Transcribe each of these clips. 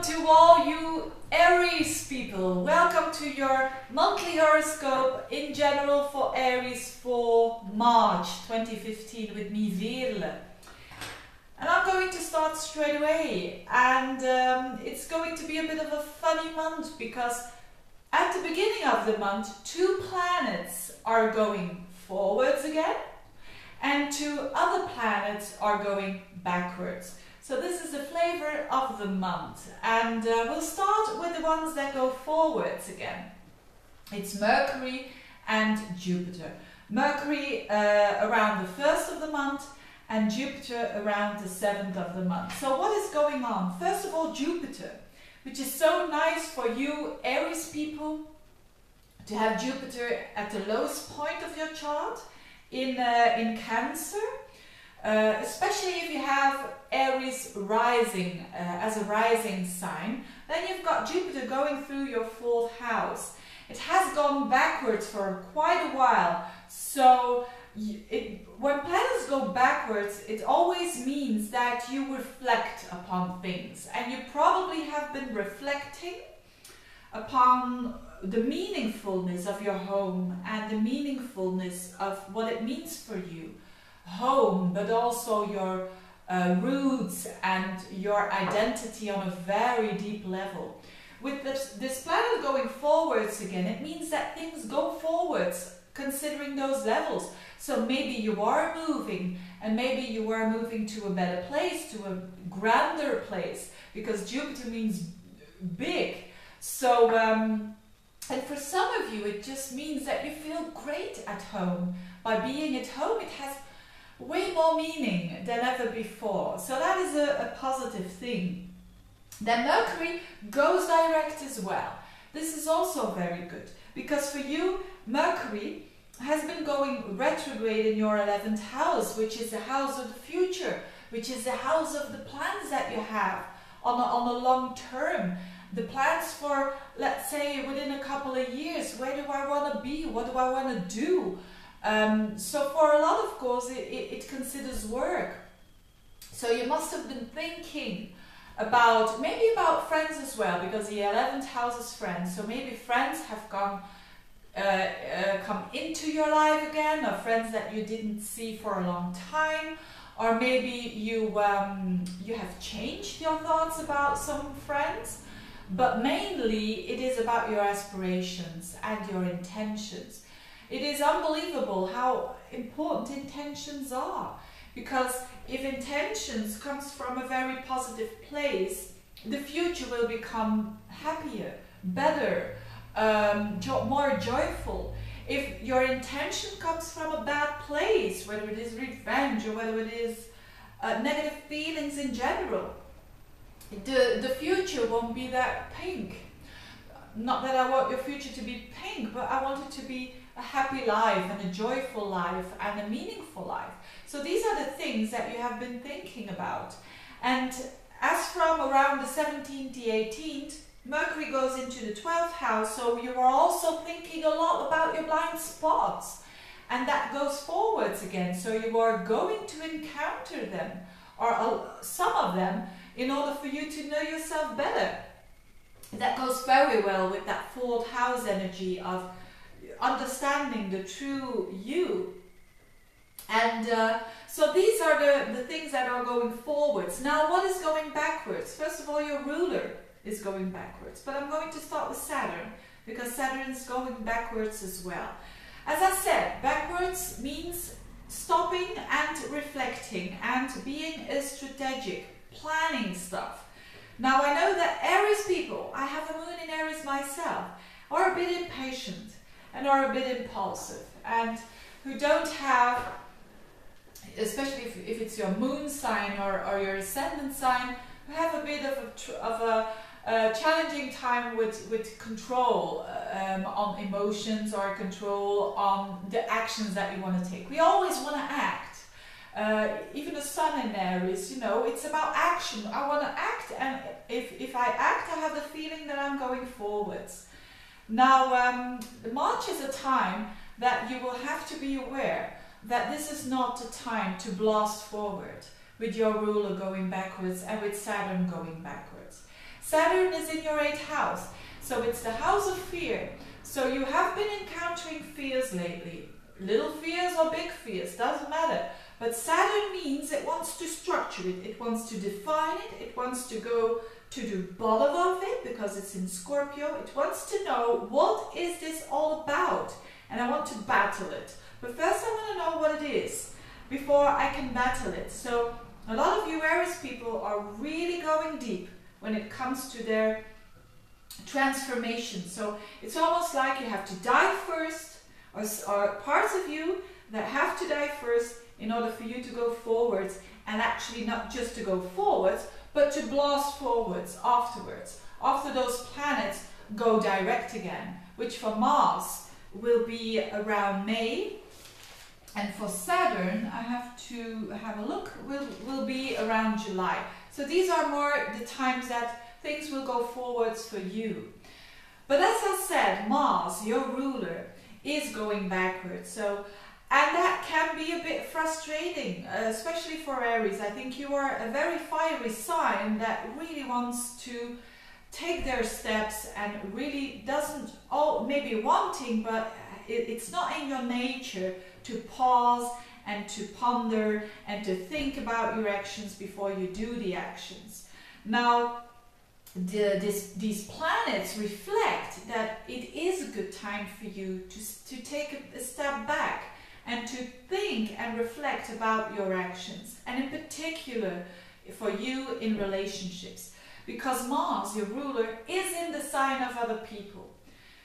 to all you Aries people. Welcome to your monthly horoscope in general for Aries for March 2015 with me, Veerle. And I'm going to start straight away. And it's going to be a bit of a funny month because at the beginning of the month, two planets are going forwards again and two other planets are going backwards. So this is the flavor of the month, and we'll start with the ones that go forwards again. It's Mercury and Jupiter. Mercury around the 1st of the month and Jupiter around the 7th of the month. So what is going on? First of all, Jupiter, which is so nice for you Aries people to have Jupiter at the lowest point of your chart in Cancer. Especially if you have Aries rising as a rising sign, then you've got Jupiter going through your 4th house. It has gone backwards for quite a while, so when planets go backwards, it always means that you reflect upon things, and you probably have been reflecting upon the meaningfulness of your home and the meaningfulness of what it means for you. Home, but also your roots and your identity on a very deep level. With this planet going forwards again, it means that things go forwards considering those levels. So maybe you are moving, and maybe you are moving to a better place, to a grander place, because Jupiter means big. So and for some of you it just means that you feel great at home. By being at home, it has way more meaning than ever before. So that is a positive thing. Then Mercury goes direct as well. This is also very good because for you, Mercury has been going retrograde in your 11th house, which is the house of the future, which is the house of the plans that you have on a long term. The plans for, let's say, within a couple of years. Where do I want to be? What do I want to do? So for a lot of course it considers work. So you must have been thinking about, maybe about friends as well, because the 11th house is friends. So maybe friends have come into your life again, or friends that you didn't see for a long time, or maybe you have changed your thoughts about some friends. But mainly it is about your aspirations and your intentions. It is unbelievable how important intentions are, because if intentions comes from a very positive place, the future will become happier, better, more joyful. If your intention comes from a bad place, whether it is revenge or whether it is negative feelings in general, the future won't be that pink. Not that I want your future to be pink, but I want it to be a happy life and a joyful life and a meaningful life. So these are the things that you have been thinking about. And as from around the 17th, the 18th, Mercury goes into the 12th house, so you are also thinking a lot about your blind spots. And that goes forwards again, so you are going to encounter them, or some of them, in order for you to know yourself better. That goes very well with that 4th house energy of understanding the true you. And so these are the things that are going forwards. Now what is going backwards? First of all, your ruler is going backwards. But I'm going to start with Saturn, because Saturn is going backwards as well. As I said, backwards means stopping and reflecting and being strategic, planning stuff. Now I know that Aries people, I have a moon in Aries myself, are a bit impatient and are a bit impulsive, and who don't have, especially if it's your moon sign or your ascendant sign, who have a bit of a challenging time with control on emotions, or control on the actions that you want to take. We always want to act. Even the sun in Aries, you know, it's about action. I want to act, and if I act, I have the feeling that I'm going forwards. Now, March is a time that you will have to be aware that this is not a time to blast forward with your ruler going backwards and with Saturn going backwards. Saturn is in your 8th house, so it's the house of fear. So you have been encountering fears lately. Little fears or big fears, doesn't matter. But Saturn means it wants to structure it, it wants to define it, it wants to go to the bottom of it because it's in Scorpio. It wants to know, what is this all about? And I want to battle it. But first I want to know what it is before I can battle it. So a lot of you Aries people are really going deep when it comes to their transformation. So it's almost like you have to die first, or parts of you that have to die first in order for you to go forwards, and actually not just to go forwards, but to blast forwards afterwards, after those planets go direct again, which for Mars will be around May, and for Saturn, I have to have a look, will be around July. So these are more the times that things will go forwards for you. But as I said, Mars, your ruler, is going backwards. So, and that can be a bit frustrating, especially for Aries. I think you are a very fiery sign that really wants to take their steps and really doesn't, maybe wanting, but it's not in your nature to pause and to ponder and to think about your actions before you do the actions. Now, these planets reflect that it is a good time for you to take a step back and to think and reflect about your actions, and in particular for you in relationships, because Mars, your ruler, is in the sign of other people.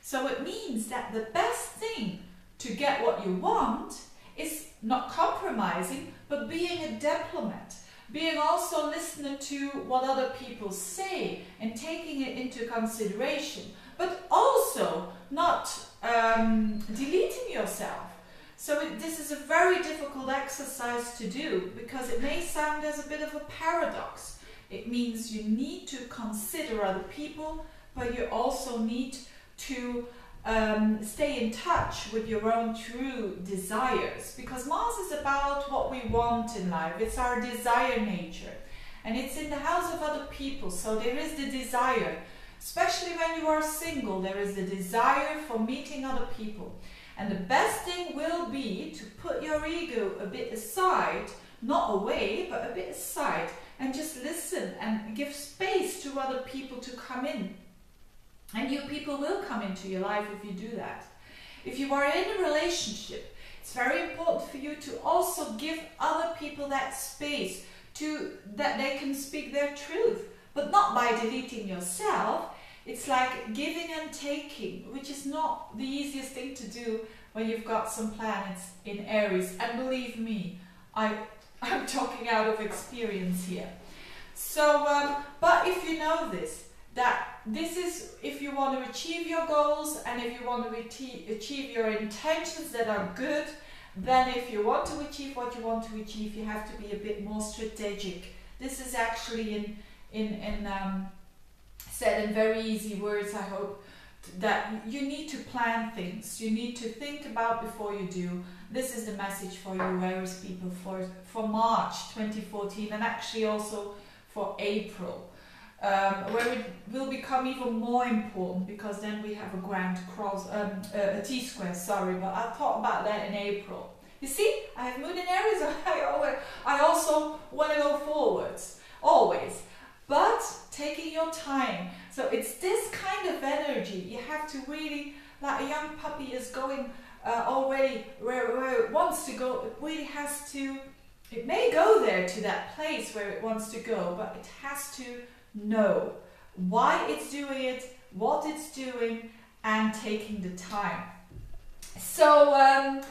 So it means that the best thing to get what you want is not compromising, but being a diplomat, being also listening to what other people say and taking it into consideration, but also not deleting yourself. So this is a very difficult exercise to do, because it may sound as a bit of a paradox. It means you need to consider other people, but you also need to stay in touch with your own true desires, because Mars is about what we want in life. It's our desire nature, and it's in the house of other people. So there is the desire, especially when you are single, there is the desire for meeting other people. And the best thing will be to put your ego a bit aside, not away, but a bit aside, and just listen and give space to other people to come in. And new people will come into your life if you do that. If you are in a relationship, it's very important for you to also give other people that space that they can speak their truth, but not by deleting yourself. It's like giving and taking, which is not the easiest thing to do when you've got some planets in Aries. And believe me, I'm talking out of experience here. So, but if you know this, that this is if you want to achieve your goals, and if you want to achieve your intentions that are good, then if you want to achieve what you want to achieve, you have to be a bit more strategic. This is actually said in very easy words, I hope, that you need to plan things. You need to think about before you do. This is the message for you Aries people for March 2014, and actually also for April, where it will become even more important, because then we have a grand cross, a T-square, sorry, but I'll talk about that in April. You see, I have Moon in Aries, I also want to go forwards, always. But taking your time. So it's this kind of energy. You have to really, like a young puppy is going already where it wants to go. It really has to, it may go there to that place where it wants to go, but it has to know why it's doing it, what it's doing, and taking the time. So a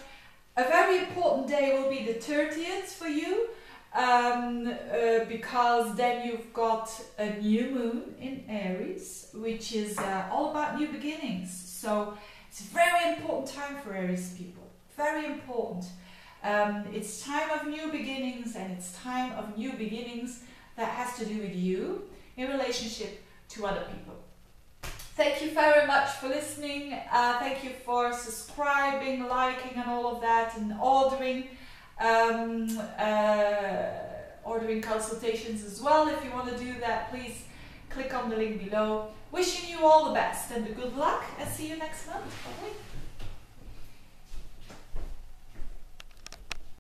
very important day will be the 30th for you. Because then you've got a new moon in Aries, which is all about new beginnings. So it's a very important time for Aries people, very important. It's time of new beginnings, and it's time of new beginnings that has to do with you in relationship to other people. Thank you very much for listening. Thank you for subscribing, liking and all of that, and ordering consultations as well. If you want to do that, please click on the link below. Wishing you all the best and good luck, and see you next month. Bye.